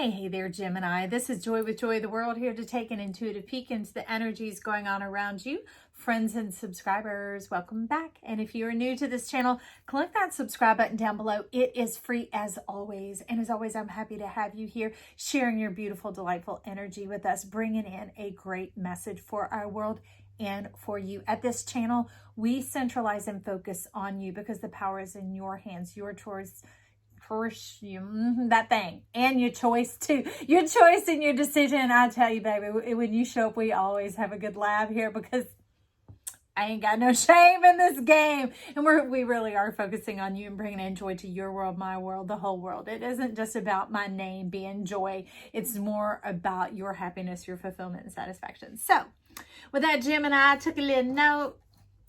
Hey there, Gemini. This is Joy with Joy the World, here to take an intuitive peek into the energies going on around you. Friends and subscribers, welcome back. And if you are new to this channel, click that subscribe button down below. It is free as always. And as always, I'm happy to have you here sharing your beautiful, delightful energy with us, bringing in a great message for our world and for you. At this channel, we centralize and focus on you because the power is in your hands, your choice. That thing and your choice too, your choice and your decision. I tell you, baby, when you show up, we always have a good laugh here because I ain't got no shame in this game, and we really are focusing on you and bringing in joy to your world, my world, the whole world. It isn't just about my name being Joy. It's more about your happiness, your fulfillment, and satisfaction. So with that, Gemini, I took a little note.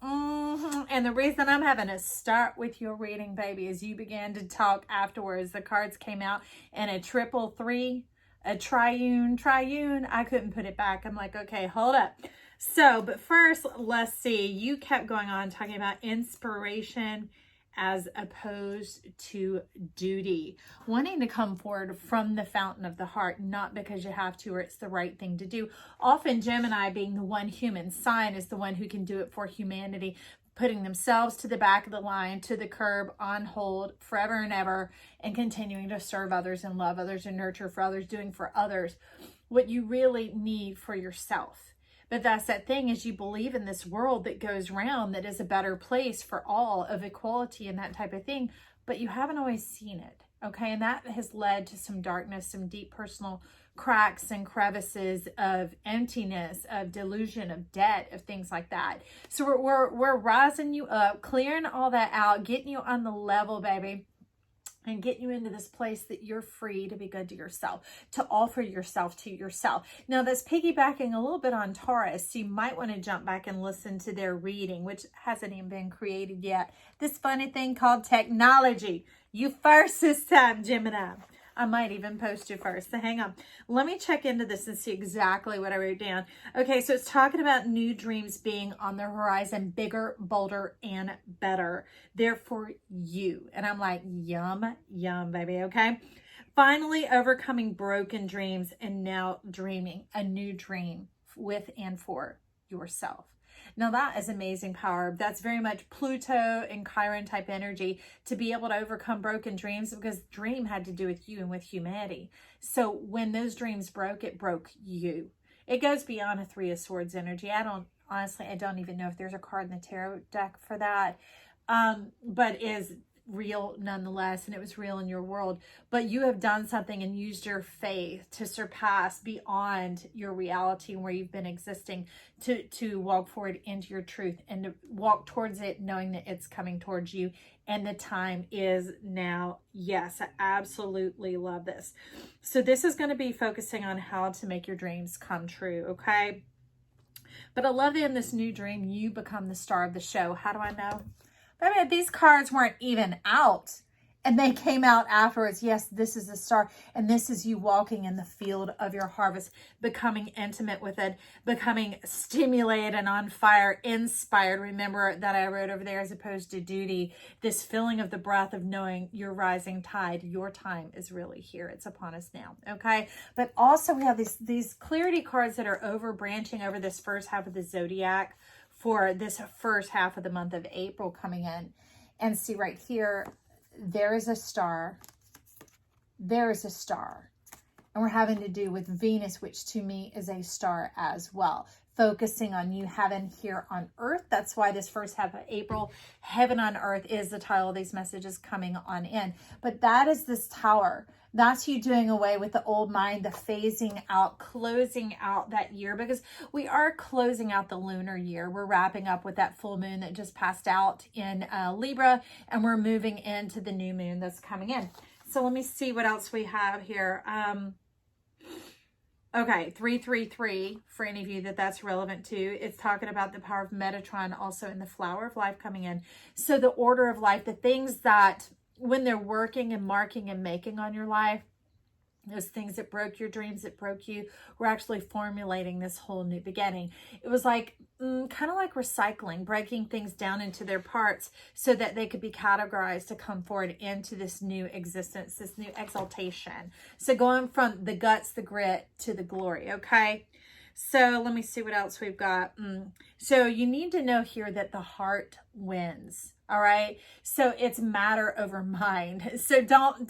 And the reason I'm having to start with your reading, baby, is you began to talk afterwards. The cards came out in a triple three, a triune. I couldn't put it back. I'm like, okay, hold up. So, but first, let's see. You kept going on talking about inspiration as opposed to duty, wanting to come forward from the fountain of the heart, not because you have to or it's the right thing to do. Often Gemini, being the one human sign, is the one who can do it for humanity, putting themselves to the back of the line, to the curb, on hold forever and ever, and continuing to serve others and love others and nurture for others, doing for others what you really need for yourself. But that's that thing, is you believe in this world that goes round, that is a better place for all, of equality and that type of thing, but you haven't always seen it, okay? And that has led to some darkness, some deep personal cracks and crevices of emptiness, of delusion, of debt, of things like that. So we're rising you up, clearing all that out, getting you on the level, baby, and get you into this place that you're free to be good to yourself, to offer yourself to yourself. Now, that's piggybacking a little bit on Taurus. So you might want to jump back and listen to their reading, which hasn't even been created yet. This funny thing called technology. You first this time, Gemini. I might even post you first. So hang on. Let me check into this and see exactly what I wrote down. Okay, so it's talking about new dreams being on the horizon, bigger, bolder, and better. They're for you. And I'm like, yum, yum, baby, okay? Finally overcoming broken dreams and now dreaming a new dream with and for yourself. Now that is amazing power. That's very much Pluto and Chiron type energy, to be able to overcome broken dreams, because dream had to do with you and with humanity. So when those dreams broke, it broke you. It goes beyond a Three of Swords energy. I don't even know if there's a card in the tarot deck for that. But is real nonetheless, and it was real in your world. But you have done something and used your faith to surpass beyond your reality and where you've been existing, to walk forward into your truth and to walk towards it, knowing that it's coming towards you and the time is now. Yes, I absolutely love this. So this is going to be focusing on how to make your dreams come true, okay? But I love that in this new dream, you become the star of the show. How do I know? But these cards weren't even out, and they came out afterwards. Yes, this is the star, and this is you walking in the field of your harvest, becoming intimate with it, becoming stimulated and on fire, inspired. Remember that I wrote over there, as opposed to duty, this feeling of the breath of knowing your rising tide. Your time is really here. It's upon us now, okay? But also we have these clarity cards that are branching over this first half of the zodiac, for this first half of the month of April coming in. And see right here, there is a star. There is a star. And we're having to do with Venus, which to me is a star as well. Focusing on you, heaven here on earth. That's why this first half of April, heaven on earth, is the title of these messages coming on in. But that is this tower. That's you doing away with the old mind, the phasing out, closing out that year, because we are closing out the lunar year. We're wrapping up with that full moon that just passed out in Libra, and we're moving into the new moon that's coming in. So let me see what else we have here. Okay, 333, for any of you that's relevant to. It's talking about the power of Metatron also in the flower of life coming in. So the order of life, the things that when they're working and marking and making on your life, those things that broke your dreams, that broke you, we're actually formulating this whole new beginning. It was like kind of like recycling, breaking things down into their parts so that they could be categorized to come forward into this new existence, this new exaltation. So going from the guts, the grit to the glory. Okay. So let me see what else we've got. So you need to know here that the heart wins. All right. So it's matter over mind. So don't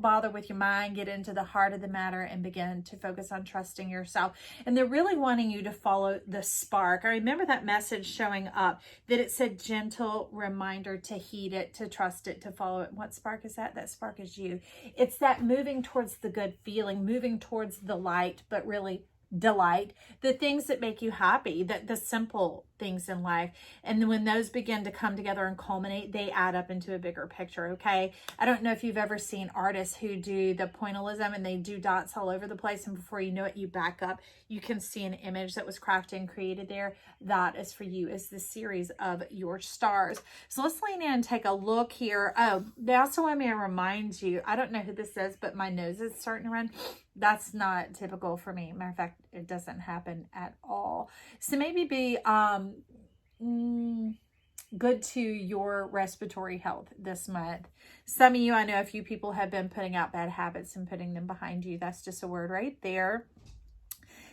bother with your mind. Get into the heart of the matter and begin to focus on trusting yourself. And they're really wanting you to follow the spark. I remember that message showing up that it said gentle reminder to heed it, to trust it, to follow it. What spark is that? That spark is you. It's that moving towards the good feeling, moving towards the light, but really delight, the things that make you happy, that the simple things in life. And when those begin to come together and culminate, they add up into a bigger picture. Okay. I don't know if you've ever seen artists who do the pointillism and they do dots all over the place. And before you know it, you back up, you can see an image that was crafted and created there. That is for you, is the series of your stars. So let's lean in and take a look here. Oh, they also want me to remind you, I don't know who this is, but my nose is starting to run. That's not typical for me. Matter of fact, it doesn't happen at all. So maybe be good to your respiratory health this month. Some of you, I know a few people have been putting out bad habits and putting them behind you. That's just a word right there.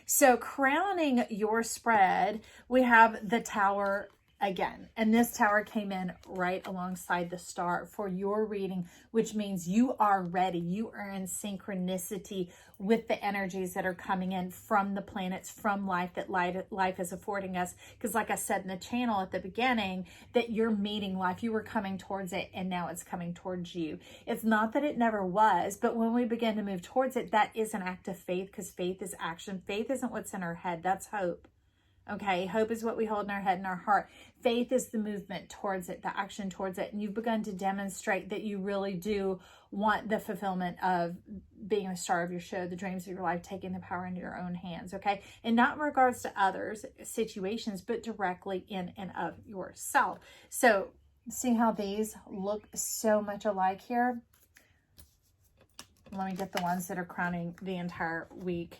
So crowning your spread, we have the Tower again. And this Tower came in right alongside the star for your reading, which means you are ready. You are in synchronicity with the energies that are coming in from the planets, from life, that life is affording us. Because like I said in the channel at the beginning, that you're meeting life, you were coming towards it, and now it's coming towards you. It's not that it never was, but when we begin to move towards it, that is an act of faith, because faith is action. Faith isn't what's in our head. That's hope. Okay, hope is what we hold in our head and our heart. Faith is the movement towards it, the action towards it. And you've begun to demonstrate that you really do want the fulfillment of being a star of your show, the dreams of your life, taking the power into your own hands, okay? And not in regards to others, situations, but directly in and of yourself. So see how these look so much alike here? Let me get the ones that are crowning the entire week.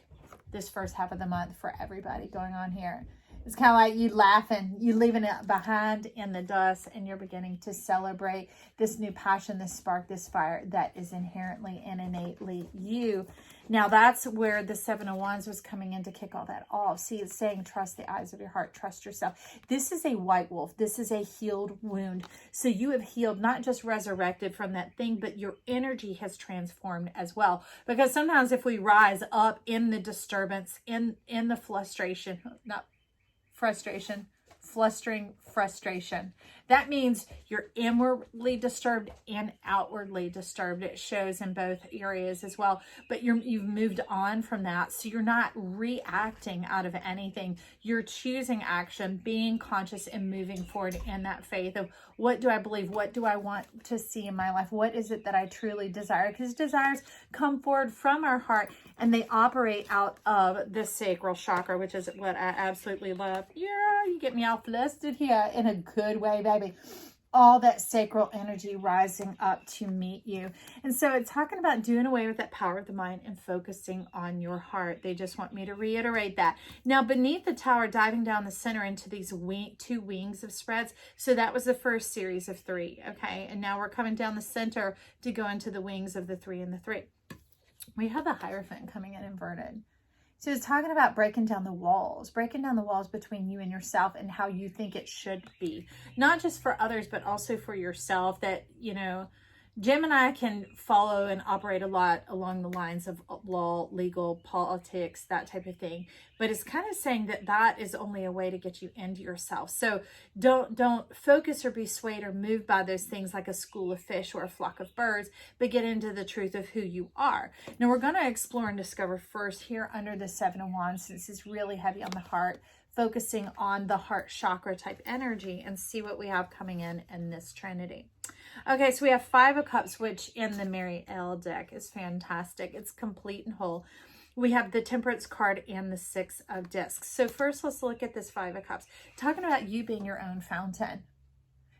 This first half of the month for everybody going on here. It's kind of like you laughing, you leaving it behind in the dust, and you're beginning to celebrate this new passion, this spark, this fire that is inherently and innately you. Now that's where the Seven of Wands was coming in to kick all that off. See, it's saying trust the eyes of your heart, trust yourself. This is a white wolf. This is a healed wound. So you have healed, not just resurrected from that thing, but your energy has transformed as well. Because sometimes if we rise up in the disturbance, in the frustration, frustration. That means you're inwardly disturbed and outwardly disturbed. It shows in both areas as well. But you've moved on from that. So you're not reacting out of anything. You're choosing action, being conscious and moving forward in that faith of what do I believe? What do I want to see in my life? What is it that I truly desire? Because desires come forward from our heart and they operate out of the sacral chakra, which is what I absolutely love. Yeah, you get me all flustered here in a good way, baby. All that sacral energy rising up to meet you. And so it's talking about doing away with that power of the mind and focusing on your heart. They just want me to reiterate that. Now, beneath the Tower, diving down the center into these two wings of spreads. So that was the first series of 3. Okay. And now we're coming down the center to go into the wings of the 3 and the 3. We have the Hierophant coming in inverted. So it's talking about breaking down the walls between you and yourself and how you think it should be. Not just for others, but also for yourself. That, you know, Gemini can follow and operate a lot along the lines of law, legal, politics, that type of thing. But it's kind of saying that that is only a way to get you into yourself. So don't focus or be swayed or moved by those things like a school of fish or a flock of birds, but get into the truth of who you are. Now we're going to explore and discover first here under the Seven of Wands, since it's really heavy on the heart, focusing on the heart chakra type energy, and see what we have coming in this trinity. Okay, so we have 5 of Cups, which in the Mary L deck is fantastic. It's complete and whole. We have the Temperance card and the 6 of Discs. So first, let's look at this 5 of Cups. Talking about you being your own fountain.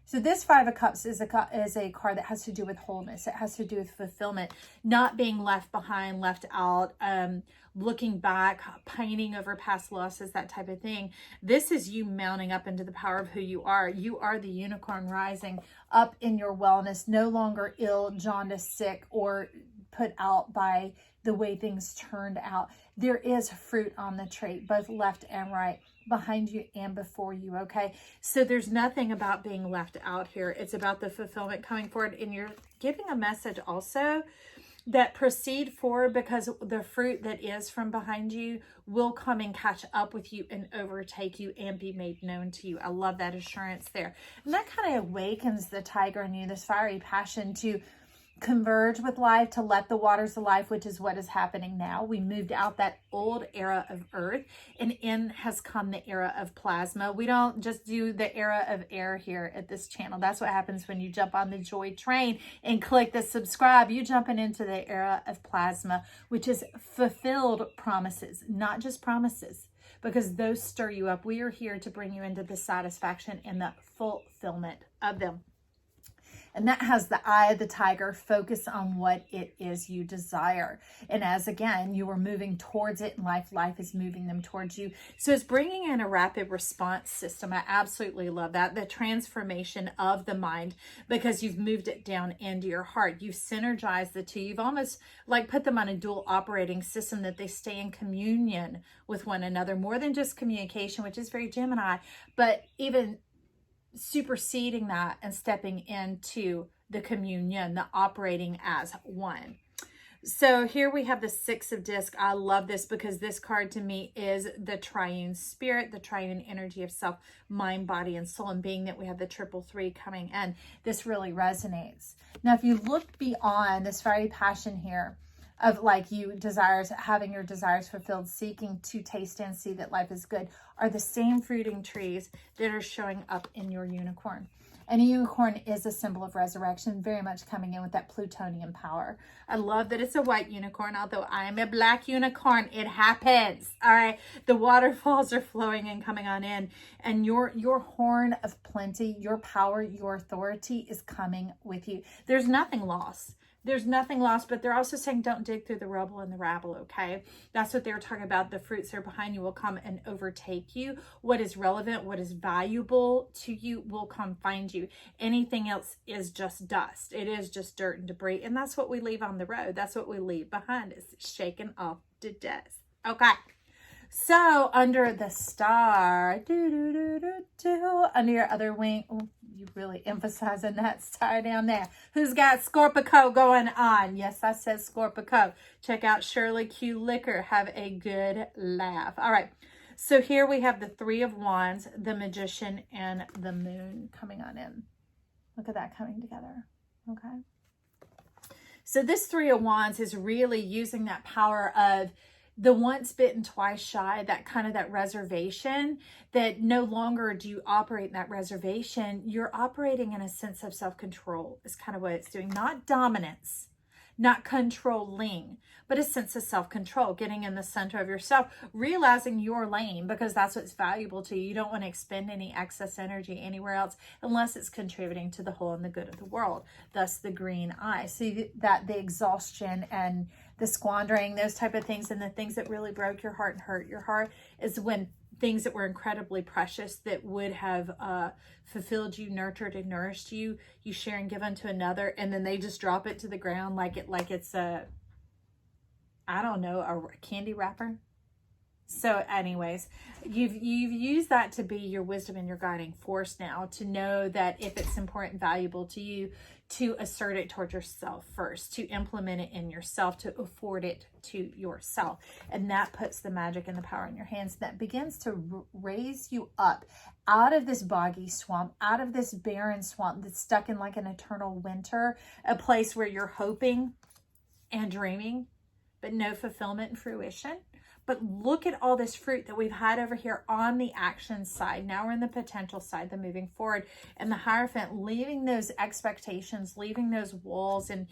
So this Five of Cups is a card that has to do with wholeness. It has to do with fulfillment, not being left behind, left out, looking back, pining over past losses, that type of thing. This is you mounting up into the power of who you are. You are the unicorn rising up in your wellness, no longer ill, jaundiced, sick, or put out by the way things turned out. There is fruit on the tree, both left and right, behind you and before you, okay? So there's nothing about being left out here. It's about the fulfillment coming forward, and you're giving a message also that proceed forward, because the fruit that is from behind you will come and catch up with you and overtake you and be made known to you. I love that assurance there. And that kind of awakens the tiger in you, this fiery passion to converge with life, to let the waters of life, which is what is happening now. We moved out that old era of earth, and in has come the era of plasma. We don't just do the era of air here at this channel. That's what happens when you jump on the joy train and click the subscribe. You jumping into the era of plasma, which is fulfilled promises, not just promises, because those stir you up. We are here to bring you into the satisfaction and the fulfillment of them. And that has the eye of the tiger, focus on what it is you desire. And as again, you are moving towards it in life, life is moving them towards you. So it's bringing in a rapid response system. I absolutely love that. The transformation of the mind, because you've moved it down into your heart. You've synergized the two. You've almost like put them on a dual operating system, that they stay in communion with one another, more than just communication, which is very Gemini, but even superseding that and stepping into the communion, the operating as one. So here we have the Six of Discs. I love this because this card to me is the triune spirit, the triune energy of self, mind, body, and soul. And being that we have the triple three coming in, this really resonates. Now, if you look beyond this fiery passion here, of like you desires, having your desires fulfilled, seeking to taste and see that life is good, are the same fruiting trees that are showing up in your unicorn. And a unicorn is a symbol of resurrection, very much coming in with that Plutonian power. I love that it's a white unicorn, although I am a black unicorn. It happens. All right. The waterfalls are flowing and coming on in, and your horn of plenty, your power, your authority is coming with you. There's nothing lost. There's nothing lost, but they're also saying don't dig through the rubble and the rabble, okay? That's what they're talking about. The fruits that are behind you will come and overtake you. What is relevant, what is valuable to you will come find you. Anything else is just dust. It is just dirt and debris, and that's what we leave on the road. That's what we leave behind, is shaken off to dust, okay? So under the star, under your other wing, ooh, you really emphasizing that star down there. Who's got Scorpico going on? Yes, I said Scorpico. Check out Shirley Q Liquor. Have a good laugh. All right. So here we have the Three of Wands, the Magician, and the Moon coming on in. Look at that coming together. Okay. So this Three of Wands is really using that power of the once bitten, twice shy, that kind of that reservation, that no longer do you operate in that reservation. You're operating in a sense of self-control is kind of what it's doing. Not dominance, not controlling, but a sense of self-control, getting in the center of yourself, realizing your lane, because that's what's valuable to you. You don't want to expend any excess energy anywhere else unless it's contributing to the whole and the good of the world. Thus the green eye. See that the exhaustion and the squandering, those type of things, and the things that really broke your heart and hurt your heart is when things that were incredibly precious, that would have fulfilled you, nurtured and nourished you, you share and give unto another, and then they just drop it to the ground like it's a, I don't know, a candy wrapper. So anyways, you've used that to be your wisdom and your guiding force now, to know that if it's important and valuable to you, to assert it towards yourself first, to implement it in yourself, to afford it to yourself. And that puts the magic and the power in your hands. That begins to raise you up out of this boggy swamp, out of this barren swamp that's stuck in like an eternal winter, a place where you're hoping and dreaming, but no fulfillment and fruition. But look at all this fruit that we've had over here on the action side. Now we're in the potential side, the moving forward. And the Hierophant, leaving those expectations, leaving those walls and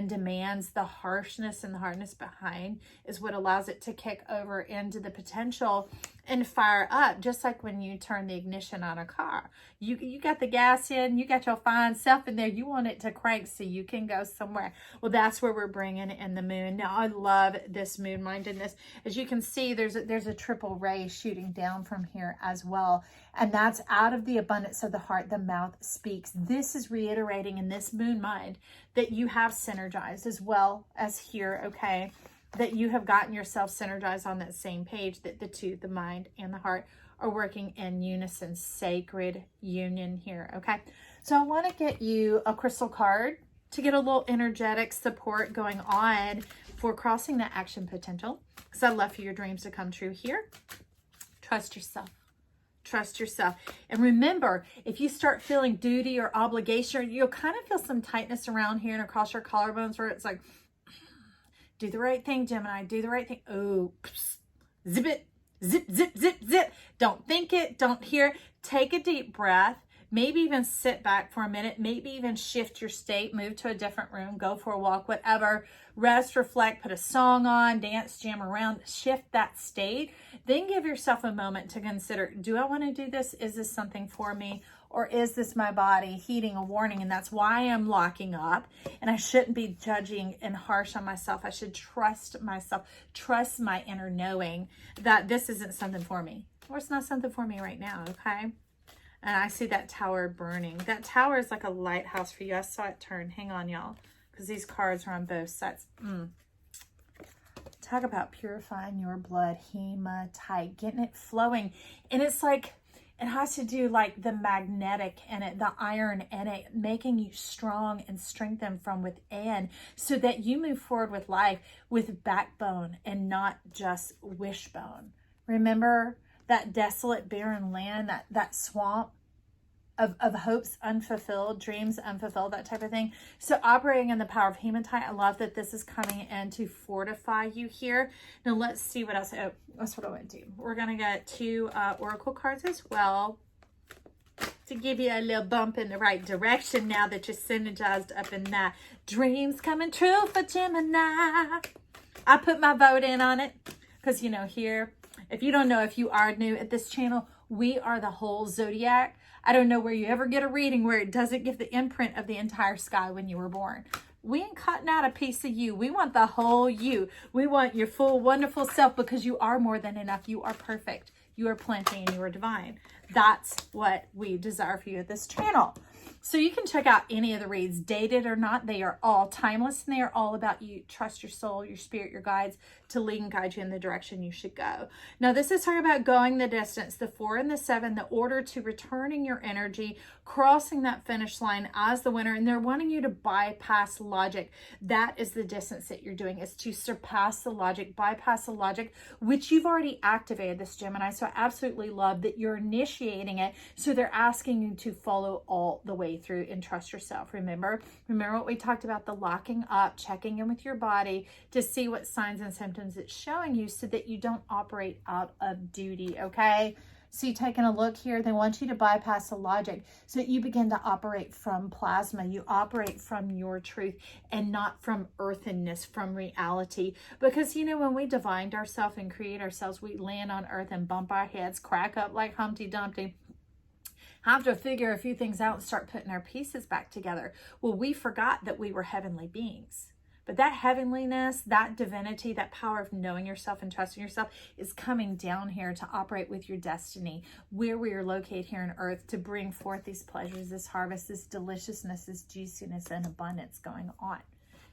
demands, the harshness and the hardness behind, is what allows it to kick over into the potential and fire up, just like when you turn the ignition on a car. You got the gas in, you got your fine self in there, you want it to crank so you can go somewhere. Well, that's where we're bringing in the moon. Now, I love this moon mindedness. As you can see, there's a triple ray shooting down from here as well. And that's out of the abundance of the heart, the mouth speaks. This is reiterating in this moon mind that you have synergized as well as here, okay? That you have gotten yourself synergized on that same page, that the two, the mind and the heart, are working in unison, sacred union here, okay? So I want to get you a crystal card to get a little energetic support going on for crossing that action potential, because I'd love for your dreams to come true here. Trust yourself. Trust yourself. And remember, if you start feeling duty or obligation, you'll kind of feel some tightness around here and across your collarbones where it's like, do the right thing, Gemini. Do the right thing. Oh, zip it. Zip, zip, zip, zip. Don't think it. Don't hear. Take a deep breath. Maybe even sit back for a minute. Maybe even shift your state. Move to a different room. Go for a walk. Whatever. Rest, reflect. Put a song on. Dance, jam around. Shift that state. Then give yourself a moment to consider, do I want to do this? Is this something for me? Or is this my body heeding a warning? And that's why I'm locking up. And I shouldn't be judging and harsh on myself. I should trust myself, trust my inner knowing that this isn't something for me. Or it's not something for me right now, okay? And I see that tower burning. That tower is like a lighthouse for you. I saw it turn. Hang on, y'all. Because these cards are on both sides. Talk about purifying your blood. Hematite. Getting it flowing. And it's like, it has to do like the magnetic in it, the iron in it, making you strong and strengthened from within so that you move forward with life with backbone and not just wishbone. Remember that desolate, barren land, that swamp of hopes unfulfilled, dreams unfulfilled, that type of thing. So operating in the power of hematite, I love that this is coming in to fortify you here. Now let's see what else. Oh, that's what I want to do. We're going to get two oracle cards as well to give you a little bump in the right direction now that you're synergized up in that. Dreams coming true for Gemini. I put my vote in on it because, you know, here, if you don't know, if you are new at this channel, we are the whole zodiac. I don't know where you ever get a reading where it doesn't give the imprint of the entire sky when you were born. We ain't cutting out a piece of you. We want the whole you. We want your full, wonderful self because you are more than enough. You are perfect. You are plenty and you are divine. That's what we desire for you at this channel. So you can check out any of the reads, dated or not. They are all timeless and they are all about you. Trust your soul, your spirit, your guides to lead and guide you in the direction you should go. Now, this is talking about going the distance, the 4 and the 7, the order to returning your energy, crossing that finish line as the winner. And they're wanting you to bypass logic. That is the distance that you're doing, is to surpass the logic, bypass the logic, which you've already activated, this Gemini. So I absolutely love that you're initiating it. So they're asking you to follow all the way through and trust yourself. Remember what we talked about, the locking up, checking in with your body to see what signs and symptoms it's showing you so that you don't operate out of duty, okay? So you taking a look here, they want you to bypass the logic so that you begin to operate from plasma. You operate from your truth and not from earthenness, from reality. Because, you know, when we divine ourselves and create ourselves, we land on earth and bump our heads, crack up like Humpty Dumpty, have to figure a few things out and start putting our pieces back together. Well, we forgot that we were heavenly beings. But that heavenliness, that divinity, that power of knowing yourself and trusting yourself is coming down here to operate with your destiny, where we are located here on earth, to bring forth these pleasures, this harvest, this deliciousness, this juiciness and abundance going on.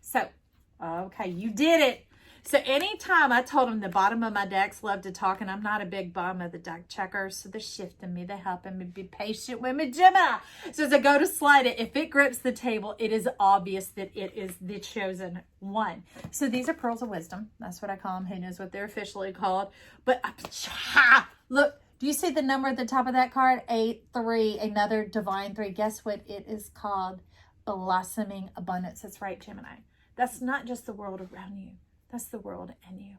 So, okay, you did it. So anytime I told them the bottom of my decks love to talk, and I'm not a big bottom of the deck checker, so they're shifting me, they're helping me, be patient with me, Gemini. So as I go to slide it, if it grips the table, it is obvious that it is the chosen one. So these are pearls of wisdom. That's what I call them. Who knows what they're officially called? But look, do you see the number at the top of that card? 8, 3, another divine 3. Guess what it is called? Blossoming abundance. That's right, Gemini. That's not just the world around you. That's the world in you.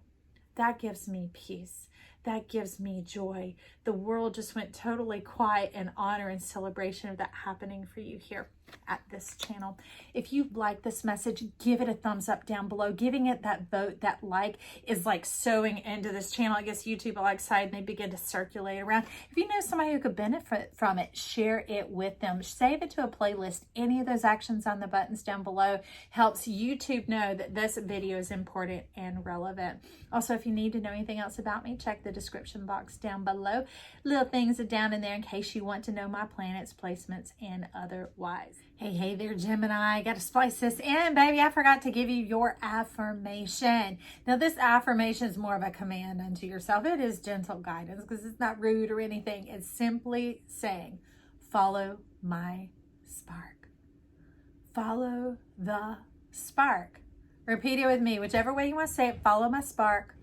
That gives me peace. That gives me joy. The world just went totally quiet in honor and celebration of that happening for you here. at this channel. If you like this message, give it a thumbs up down below. Giving it that vote, that like, is like sewing into this channel. I guess YouTube will excited and they begin to circulate around. If you know somebody who could benefit from it, share it with them. Save it to a playlist. Any of those actions on the buttons down below helps YouTube know that this video is important and relevant. Also, if you need to know anything else about me, check the description box down below. Little things are down in there in case you want to know my planets, placements, and otherwise. Hey there, Gemini. Got to splice this in, baby. I forgot to give you your affirmation. Now, this affirmation is more of a command unto yourself. It is gentle guidance because it's not rude or anything. It's simply saying, follow my spark. Follow the spark. Repeat it with me. Whichever way you want to say it, follow my spark.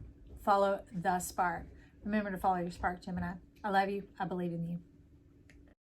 Follow the spark. Remember to follow your spark, Gemini. I love you. I believe in you.